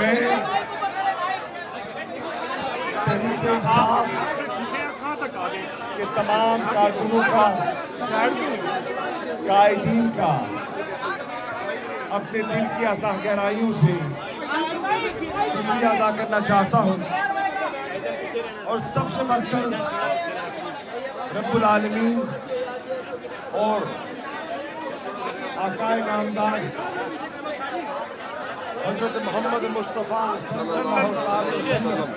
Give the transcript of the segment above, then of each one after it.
میں تحریک انصاف کے تمام کارکنوں کا، قائدین کا اپنے دل کی اتحاد گہرائیوں سے شکریہ ادا کرنا چاہتا ہوں، اور سب سے بڑھ کر رب العالمین اور آقائے نامدار حضرت محمد مصطفیٰ صلی اللہ علیہ وسلم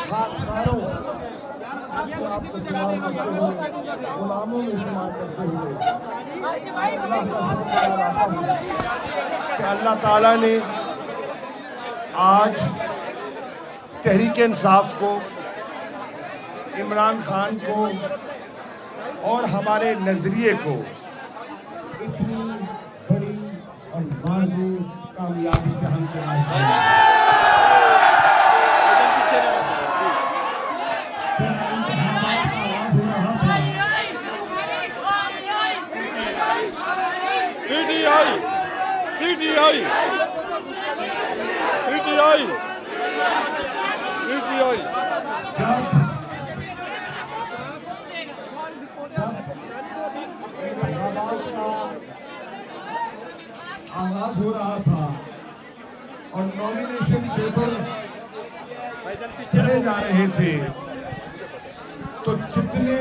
خاکساروں آپ کو شمار کرتے ہوئے، غلاموں میں شمار کرتے ہوئے کہ اللہ تعالیٰ نے آج تحریک انصاف کو، عمران خان کو اور ہمارے نظریے کو اتنی بڑی اور واضح کامیابی سے ہم کے آج آغاز ہو رہا تھا اور نومینیشن پیپر چلے جا رہے تھے، تو جتنے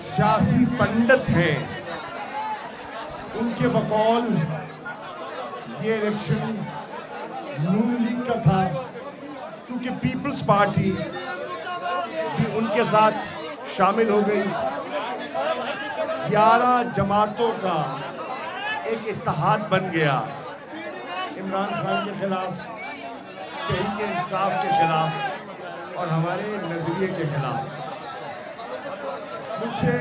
سیاسی پنڈت ہیں ان کے بقول یہ الیکشن نون لیگ کا تھا، کیونکہ پیپلز پارٹی بھی ان کے ساتھ شامل ہو گئی۔ 11 جماعتوں کا ایک اتحاد بن گیا عمران خان کے خلاف، تحریک انصاف کے خلاف اور ہمارے نظریے کے خلاف۔ مجھ سے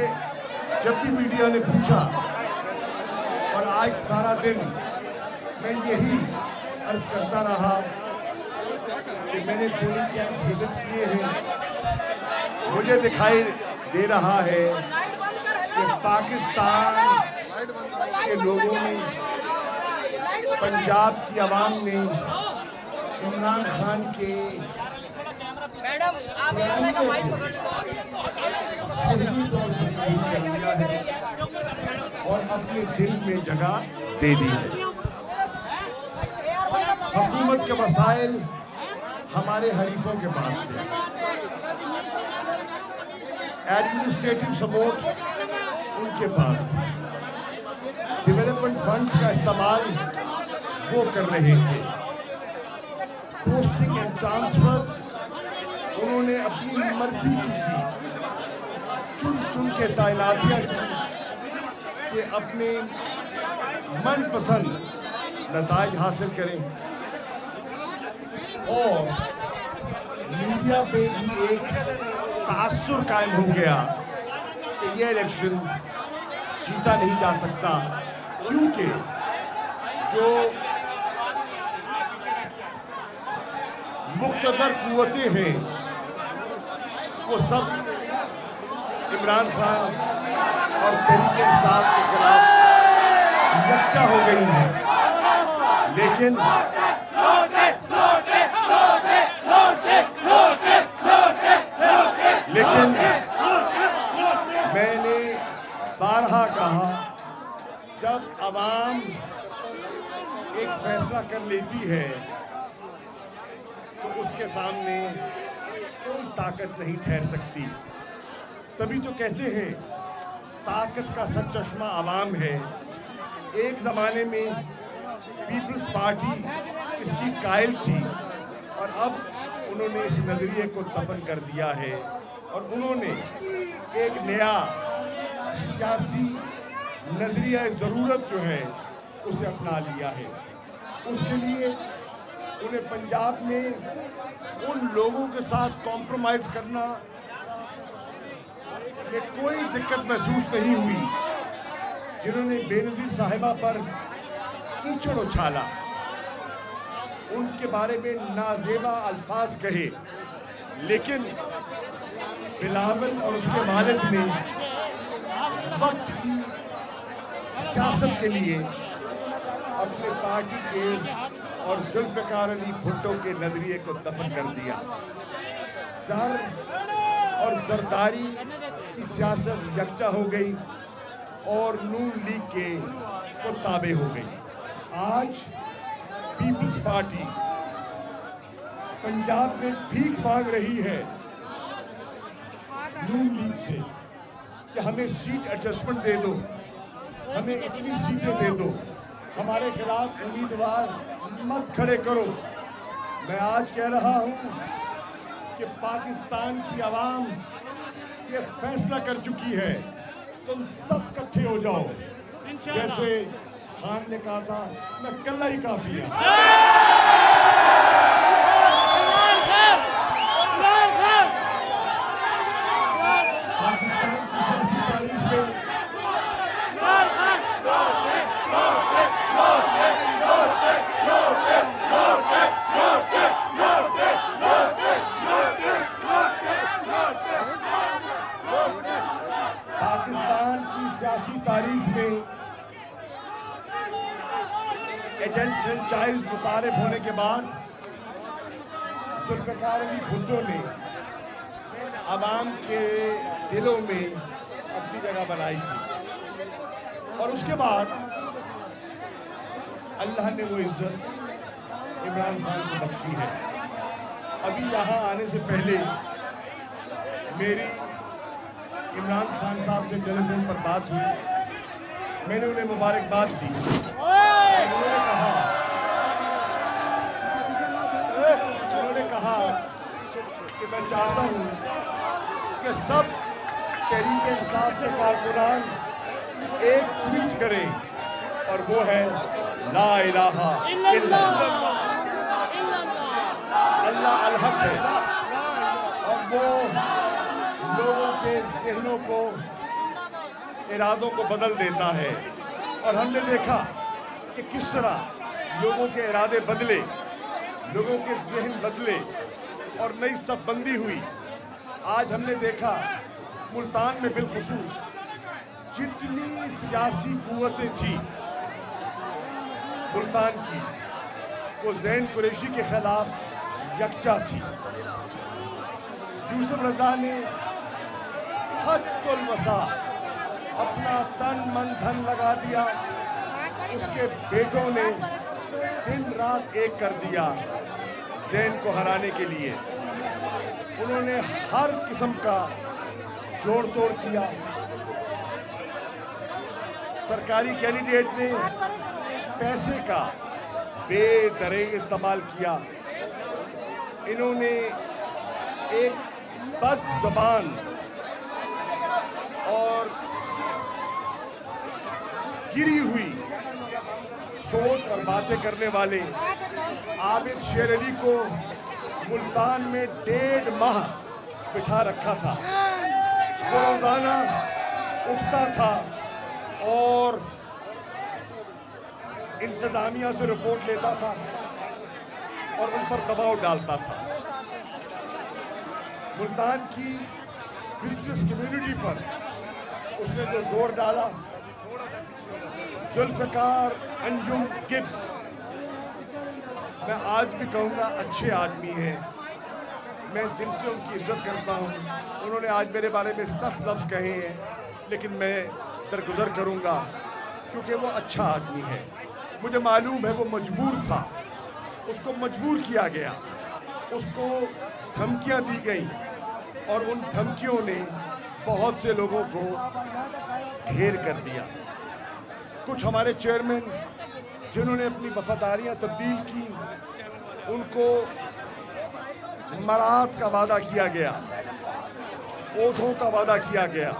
جب بھی میڈیا نے پوچھا، اور آج سارا دن میں یہی عرض کرتا رہا کہ میں نے پولیس کیمپ وزٹ کیے ہیں، مجھے دکھائی دے رہا ہے کہ پاکستان کے لوگوں نے، پنجاب کی عوام نے عمران خان کے اور اپنے دل میں جگہ دے دی ہے۔ حکومت کے وسائل ہمارے حریفوں کے پاس تھے، ایڈمنسٹریٹو سپورٹ ان کے پاس تھے، ڈیولپمنٹ فنڈز کا استعمال وہ کر رہے تھے، پوسٹنگ اینڈ ٹرانسفرز انہوں نے اپنی مرضی کی چن چن کے تعیناتیاں کی کہ اپنے من پسند نتائج حاصل کریں، اور میڈیا پہ بھی ایک تاثر قائم ہو گیا کہ یہ الیکشن جیتا نہیں جا سکتا، کیونکہ جو مقتدر قوتیں ہیں وہ سب عمران خان اور تحریک انصاف کے خلاف یکجا ہو گئی ہیں، لیکن میں نے بارہا کہا، جب عوام ایک فیصلہ کر لیتی ہے تو اس کے سامنے کوئی طاقت نہیں ٹھہر سکتی۔ تبھی تو کہتے ہیں طاقت کا سرچشمہ عوام ہے۔ ایک زمانے میں پیپلز پارٹی اس کی قائل تھی، اور اب انہوں نے اس نظریے کو دفن کر دیا ہے، اور انہوں نے ایک نیا سیاسی نظریہ ضرورت جو ہے اسے اپنا لیا ہے۔ اس کے لیے انہیں پنجاب میں ان لوگوں کے ساتھ کمپرومائز کرنا میں کوئی دقت محسوس نہیں ہوئی جنہوں نے بے نظیر صاحبہ پر کیچڑ اچھالا، ان کے بارے میں نازیبا الفاظ کہے، لیکن بلاول اور اس کے والد نے وقت کی سیاست کے لیے اپنے پارٹی کے اور ذوالفقار علی بھٹو کے نظریے کو دفن کر دیا. زر اور زرداری کی سیاست یکجا ہو گئی اور نون لیگ کے کو تابع ہو گئی. آج پیپلز پارٹی پنجاب میں بھیک مانگ رہی ہے نون لیگ سے کہ ہمیں سیٹ ایڈجسٹمنٹ دے دو, ہمیں اتنی سیٹیں دے دو, ہمارے خلاف امیدوار مت کھڑے کرو. میں آج کہہ رہا ہوں کہ پاکستان کی عوام یہ فیصلہ کر چکی ہے, تم سب کٹھے ہو جاؤ. جیسے خان نے کہا تھا میں کلہ ہی کافی ہے. پاکستان کی سیاسی تاریخ میں ایجنٹ فرنچائز متعارف ہونے کے بعد ذوالفقار علی بھٹو نے عوام کے دلوں میں اپنی جگہ بنائی تھی, اور اس کے بعد اللہ نے وہ عزت عمران خان کو بخشی ہے. ابھی یہاں آنے سے پہلے میری عمران خان صاحب سے ٹیلی فون پر بات ہوئی. میں نے انہیں مبارکباد دی. انہوں نے کہا کہ میں چاہتا ہوں کہ سب تحریک انصاف سے کارکنان ایک ٹویٹ کریں, اور وہ ہے لا الہ الا اللہ, اللہ الحق ہے, اور وہ لوگوں کے ذہنوں کو, ارادوں کو بدل دیتا ہے. اور ہم نے دیکھا کہ کس طرح لوگوں کے ارادے بدلے, لوگوں کے ذہن بدلے اور نئی صف بندی ہوئی. آج ہم نے دیکھا ملتان میں بالخصوص جتنی سیاسی قوتیں تھیں ملتان کی, وہ زین قریشی کے خلاف یکجا تھی. یوسف رضا نے حد الوسع اپنا تن من دھن لگا دیا, اس کے بیٹوں نے دن رات ایک کر دیا زین کو ہرانے کے لیے. انہوں نے ہر قسم کا جوڑ توڑ کیا. سرکاری کینڈیڈیٹ نے پیسے کا بے دریغ استعمال کیا. انہوں نے ایک بد زبان اور گری ہوئی سوچ اور باتیں کرنے والے عابد شیر علی کو ملتان میں 1.5 ماہ بٹھا رکھا تھا. وہ روزانہ اٹھتا تھا اور انتظامیہ سے رپورٹ لیتا تھا اور ان پر دباؤ ڈالتا تھا. ملتان کی بزنس کمیونٹی پر اس نے جو زور ڈالا, ذوالفقار انجم گبز, میں آج بھی کہوں گا اچھے آدمی ہیں, میں دل سے ان کی عزت کرتا ہوں. انہوں نے آج میرے بارے میں سخت لفظ کہے ہیں, لیکن میں درگزر کروں گا کیونکہ وہ اچھا آدمی ہے. مجھے معلوم ہے وہ مجبور تھا, اس کو مجبور کیا گیا, اس کو دھمکیاں دی گئیں, اور ان دھمکیوں نے بہت سے لوگوں کو ڈھیر کر دیا. کچھ ہمارے چیئرمین جنہوں نے اپنی وفاداریاں تبدیل کی, ان کو مراد کا وعدہ کیا گیا, عہدوں کا وعدہ کیا گیا,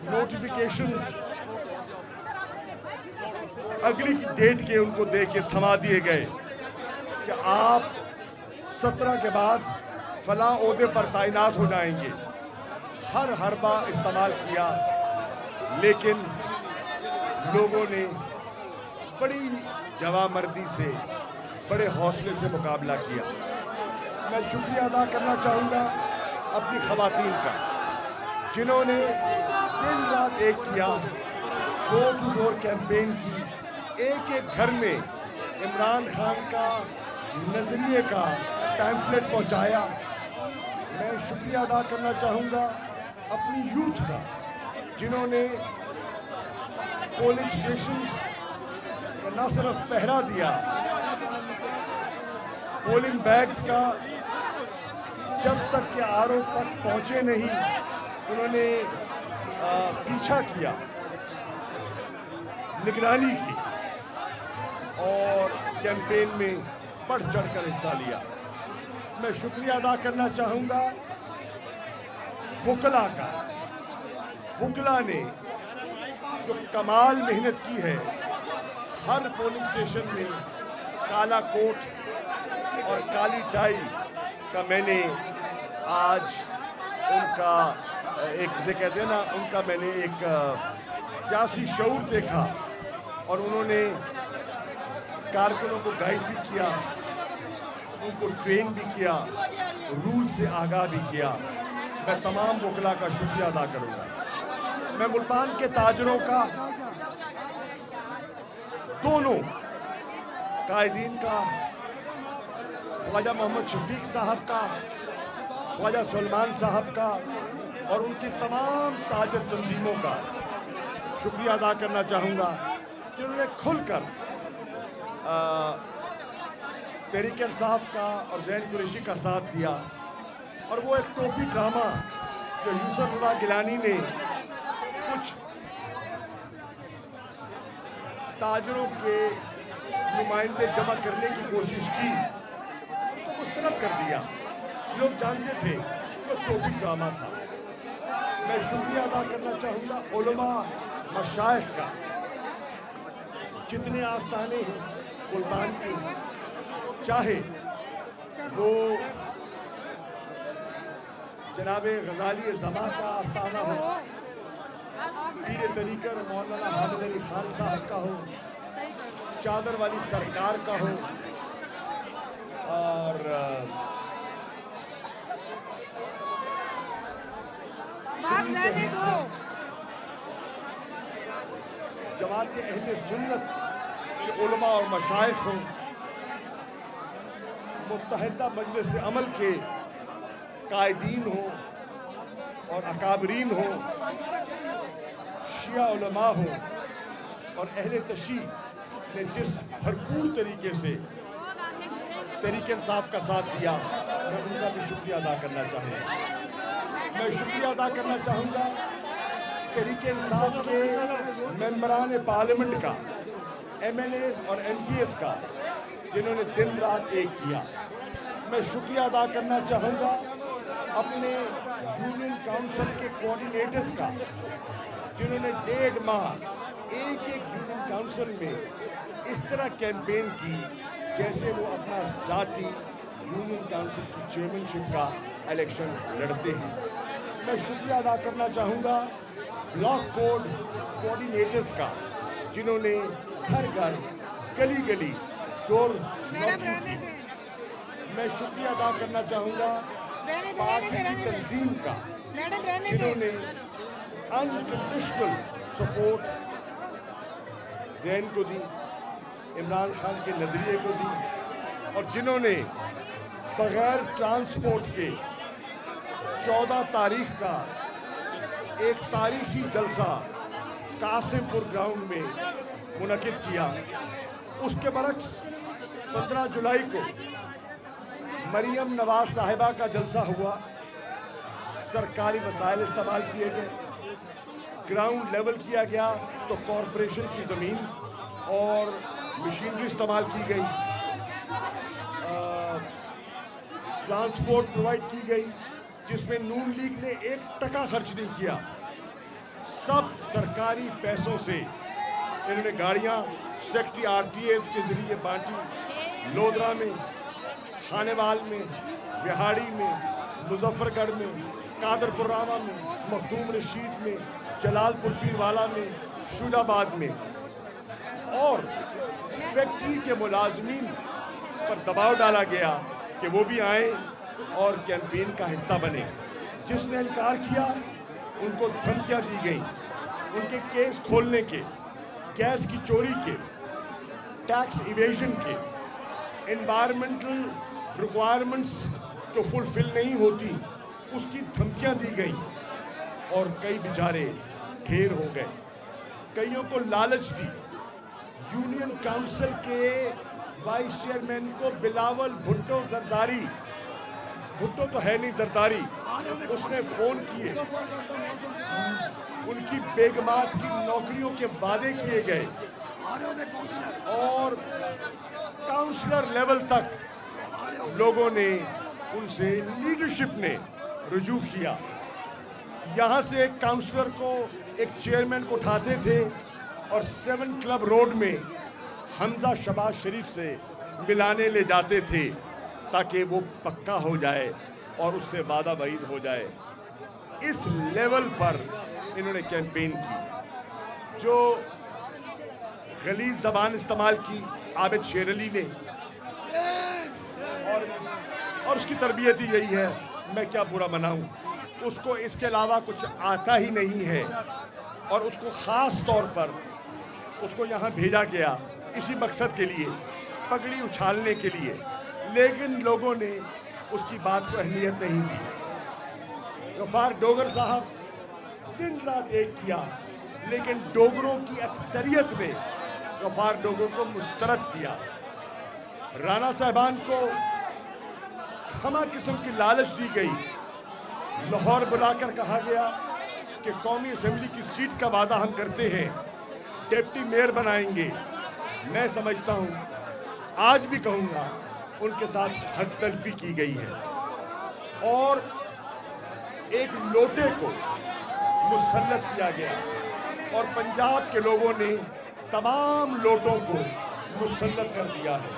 نوٹیفیکیشن اگلی ڈیٹ کے ان کو دے کے تھما دیے گئے کہ آپ 17 کے بعد فلاں عہدے پر تعینات ہو جائیں گے. ہر حربہ استعمال کیا, لیکن لوگوں نے بڑی جوانمردی سے, بڑے حوصلے سے مقابلہ کیا. میں شکریہ ادا کرنا چاہوں گا اپنی خواتین کا، جنہوں نے دن رات ایک کیا، ڈور ٹو ڈور کیمپین کی، ایک ایک گھر میں عمران خان کا نظریے کا پیمفلیٹ پہنچایا۔ میں شکریہ ادا کرنا چاہوں گا اپنی یوتھ کا، جنہوں نے پولنگ اسٹیشنز کا نہ صرف پہرا دیا، پولنگ بیگز کا جب تک کہ آر او تک پہنچے نہیں انہوں نے پیچھا کیا، نگرانی کی اور کیمپین میں بڑھ چڑھ کر حصہ لیا۔ میں شکریہ ادا کرنا چاہوں گا وکلا کا، وکلا نے جو کمال محنت کی ہے، ہر پولنگ اسٹیشن میں کالا کوٹ اور کالی ٹائی کا میں نے آج ان کا ایک جسے کہتے ہیں نا، ان کا میں نے ایک سیاسی شعور دیکھا، اور انہوں نے کارکنوں کو گائیڈ بھی کیا، ان کو ٹرین بھی کیا، رول سے آگاہ بھی کیا۔ میں تمام وکلا کا شکریہ ادا کروں گا۔ میں ملتان کے تاجروں کا، دونوں قائدین کا، خواجہ محمد شفیق صاحب کا، خواجہ سلمان صاحب کا اور ان کی تمام تاجر تنظیموں کا شکریہ ادا کرنا چاہوں گا، جنہوں نے کھل کر تحریک انصاف کا اور زین قریشی کا ساتھ دیا۔ اور وہ ایک ٹوپی ڈرامہ جو یوسف اللہ گیلانی نے کچھ تاجروں کے نمائندے جمع کرنے کی کوشش کی تو مسترد کر دیا، لوگ جانتے تھے وہ ٹوپی ڈرامہ تھا۔ میں شکریہ ادا کرنا چاہوں گا علماء مشائخ کا، جتنے آستانے ہیں ملتان کے، چاہے وہ جناب غزالی زماں کا آستانہ ہو، پیر طریقت مولانا حامد علی خان صاحب کا ہو، چادر والی سرکار کا ہو، اور جماعت اہل سنت کے علماء اور مشائخ ہوں، متحدہ مجلس عمل کے قائدین ہوں اور اکابرین ہوں، شیعہ علماء ہوں، اور اہل تشیع نے جس بھرپور طریقے سے تحریک انصاف کا ساتھ دیا، میں ان کا بھی شکریہ ادا کرنا چاہوں گا۔ میں شکریہ ادا کرنا چاہوں گا تحریک انصاف کے ممبران پارلیمنٹ کا، ایم این ایز اور ایم پی ایز کا، جنہوں نے دن رات ایک کیا۔ میں شکریہ ادا کرنا چاہوں گا اپنے یونین کاؤنسل کے کوارڈینیٹرز کا، جنہوں نے 1.5 ماہ ایک ایک یونین کاؤنسل میں اس طرح کیمپین کی جیسے وہ اپنا ذاتی یونین کاؤنسل کی چیئرمین کا الیکشن لڑتے ہیں۔ میں شکریہ ادا کرنا چاہوں گا بلاک بورڈ کوارڈینیٹرز کا، جنہوں نے گھر گھر، گلی گلی، ڈور ناکنگ کی۔ میں شکریہ ادا کرنا چاہوں گا پارٹی کی تنظیم کا، جنہوں نے انکنڈیشنل سپورٹ زین کو دی، عمران خان کے نظریے کو دی، اور جنہوں نے بغیر ٹرانسپورٹ کے 14 تاریخ کا ایک تاریخی جلسہ قاسم پور گراؤنڈ میں منعقد کیا۔ اس کے برعکس 15 جولائی کو مریم نواز صاحبہ کا جلسہ ہوا، سرکاری وسائل استعمال کیے گئے، گراؤنڈ لیول کیا گیا تو کارپوریشن کی زمین اور مشینری استعمال کی گئی، ٹرانسپورٹ پرووائڈ کی گئی، جس میں نون لیگ نے 1 ٹکا خرچ نہیں کیا۔ سب سرکاری پیسوں سے انہوں نے گاڑیاں سیکٹری آر ٹی ایز کے ذریعے بانٹی، لودرا میں، خانیوال میں، وہاڑی میں، مظفر گڑھ میں، قادر پور راما میں، مخدوم رشید میں، جلال پور پیروالا میں، شہید آباد میں، اور فیکٹری کے ملازمین پر دباؤ ڈالا گیا کہ وہ بھی آئیں اور کیمپین کا حصہ بنے۔ جس نے انکار کیا ان کو دھمکیاں دی گئیں، ان کے کیس کھولنے کے، گیس کی چوری کے، ٹیکس ایویژن کے، انوائرمنٹل ریکوائرمنٹس جو فلفل نہیں ہوتی اس کی دھمکیاں دی گئیں، اور کئی بیچارے ڈھیر ہو گئے، کئیوں کو لالچ دی۔ یونین کاؤنسل کے وائس چیئرمین کو بلاول بھٹو زرداری، بھٹو تو ہے نہیں زرداری، اس نے فون کیے، ان کی بیگمات کی نوکریوں کے وعدے کیے گئے، اور کاؤنسلر لیول تک لوگوں نے ان سے، لیڈرشپ نے رجوع کیا۔ یہاں سے ایک کاؤنسلر کو، ایک چیئرمین کو اٹھاتے تھے اور 7 کلب روڈ میں حمزہ شہباز شریف سے ملانے لے جاتے تھے تاکہ وہ پکا ہو جائے اور اس سے وعدہ وعید ہو جائے۔ اس لیول پر انہوں نے کیمپین کی۔ جو غلیظ زبان استعمال کی عابد شیر علی نے، اور اس کی تربیت ہی یہی ہے، میں کیا برا مناؤں، اس کو اس کے علاوہ کچھ آتا ہی نہیں ہے، اور اس کو خاص طور پر اس کو یہاں بھیجا گیا اسی مقصد کے لیے، پگڑی اچھالنے کے لیے، لیکن لوگوں نے اس کی بات کو اہمیت نہیں دی۔ غفار ڈوگر صاحب دن رات ایک کیا، لیکن ڈوگروں کی اکثریت نے غفار ڈوگر کو مسترد کیا۔ رانا صاحبان کو ہمہ قسم کی لالچ دی گئی، لاہور بلا کر کہا گیا کہ قومی اسمبلی کی سیٹ کا وعدہ ہم کرتے ہیں، ڈپٹی میئر بنائیں گے۔ میں سمجھتا ہوں، آج بھی کہوں گا، ان کے ساتھ حق تلفی کی گئی ہے، اور ایک لوٹے کو مسلط کیا گیا، اور پنجاب کے لوگوں نے تمام لوٹوں کو مسلط کر دیا ہے۔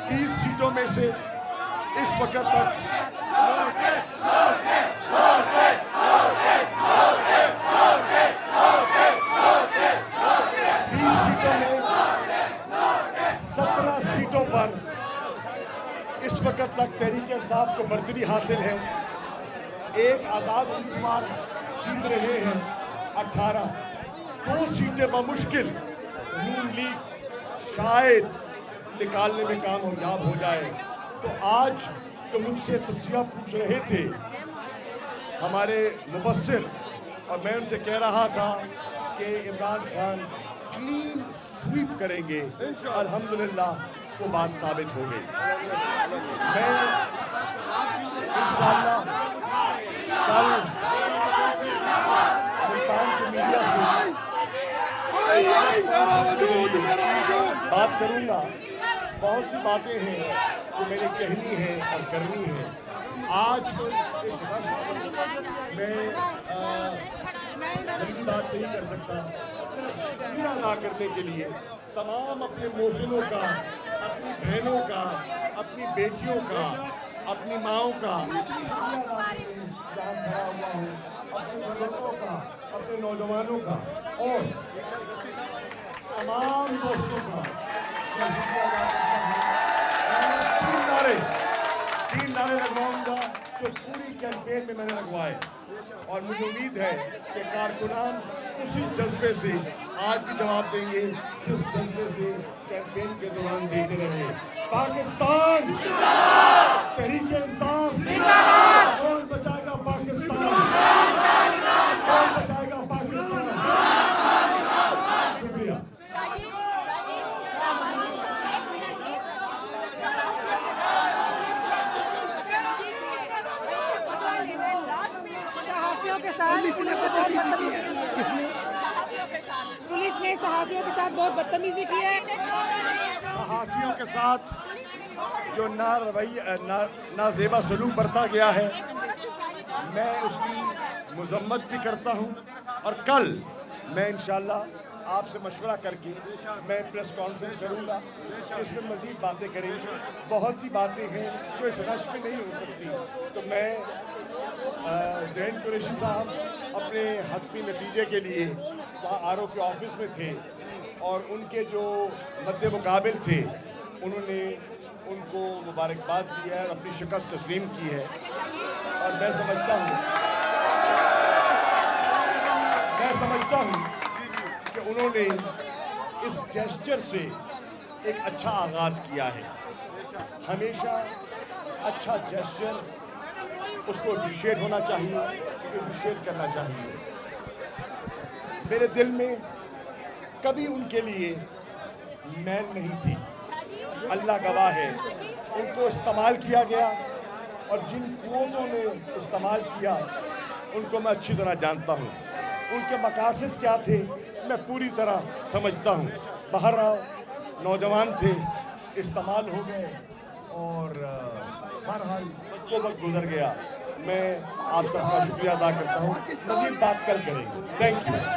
20 سیٹوں میں سے اس وقت تک 20 سیٹوں میں 17 سیٹوں پر اس وقت تک تحریک انصاف کو برتری حاصل ہے۔ ایک آزاد امیدوار جیت رہے ہیں 18، 2 سیٹیں بمشکل نون لیگ شاید نکالنے میں کامیاب ہو جائے۔ تو آج تو مجھ سے تجزیہ پوچھ رہے تھے ہمارے مبصر، اور میں ان سے کہہ رہا تھا کہ عمران خان کلین سویپ کریں گے، الحمدللہ وہ بات ثابت ہو گئی۔ میں انشاءاللہ کل ملتان کی میڈیا سے بات کروں گا۔ بہت سی باتیں ہیں جو میں نے کہنی ہے اور کرنی ہے۔ آج اس وقت میں لمبی بات نہیں کر سکتا، شکریہ ادا کرنے کے لیے تمام اپنے موزنوں کا، اپنی بہنوں کا، اپنی بیٹیوں کا، اپنی ماؤں کا شکریہ ادا کرنے جہاں کھڑا ہوا ہوں، اپنے بزرگوں کا، اپنے نوجوانوں کا، اور تمام دوستوں کا میں شکریہ ادا کرتا ہوں۔ تین نعرے لگواؤں گا جو پوری کیمپین میں نے لگوائے، اور مجھے امید ہے کہ کارکنان اسی جذبے سے آج بھی جواب دیں گے جس جذبے سے کیمپین کے دوران دیتے رہے۔ پاکستان، تحریک انصاف، کون بچائے گا پاکستان، کون بچائے گا پاکستان۔ شکریہ۔ پولیس نے صحافیوں کے ساتھ بہت بدتمیزی کی ہے۔ صحافیوں کے ساتھ جو نازیبا سلوک برتا گیا ہے، میں اس کی مذمت بھی کرتا ہوں، اور کل میں انشاءاللہ آپ سے مشورہ کر کے میں پریس کانفرنس کروں گا کہ اس میں مزید باتیں کریں۔ بہت سی باتیں ہیں جو اس رش میں نہیں ہو سکتی، تو میں ذہین قریشی صاحب اپنے حتمی نتیجے کے لیے وہاں آر او کے آفس میں تھے، اور ان کے جو مد مقابل تھے انہوں نے ان کو مبارکباد دی ہے اور اپنی شکست تسلیم کی ہے، اور میں سمجھتا ہوں نے اس جیسچر سے ایک اچھا آغاز کیا ہے. ہمیشہ اچھا جیسچر اس کو اپریشیٹ ہونا چاہیے, اپریشیٹ کرنا چاہیے. میرے دل میں کبھی ان کے لیے میل نہیں تھی. اللہ گواہ ہے, ان کو استعمال کیا گیا, اور جن قوتوں نے استعمال کیا ان کو میں اچھی طرح جانتا ہوں. ان کے مقاصد کیا تھے میں پوری طرح سمجھتا ہوں. بہرحال نوجوان تھے, استعمال ہو گئے, اور بہرحال وہ وقت گزر گیا. میں آپ سب کا شکریہ ادا کرتا ہوں. مزید بات کل کریں گے. Thank you.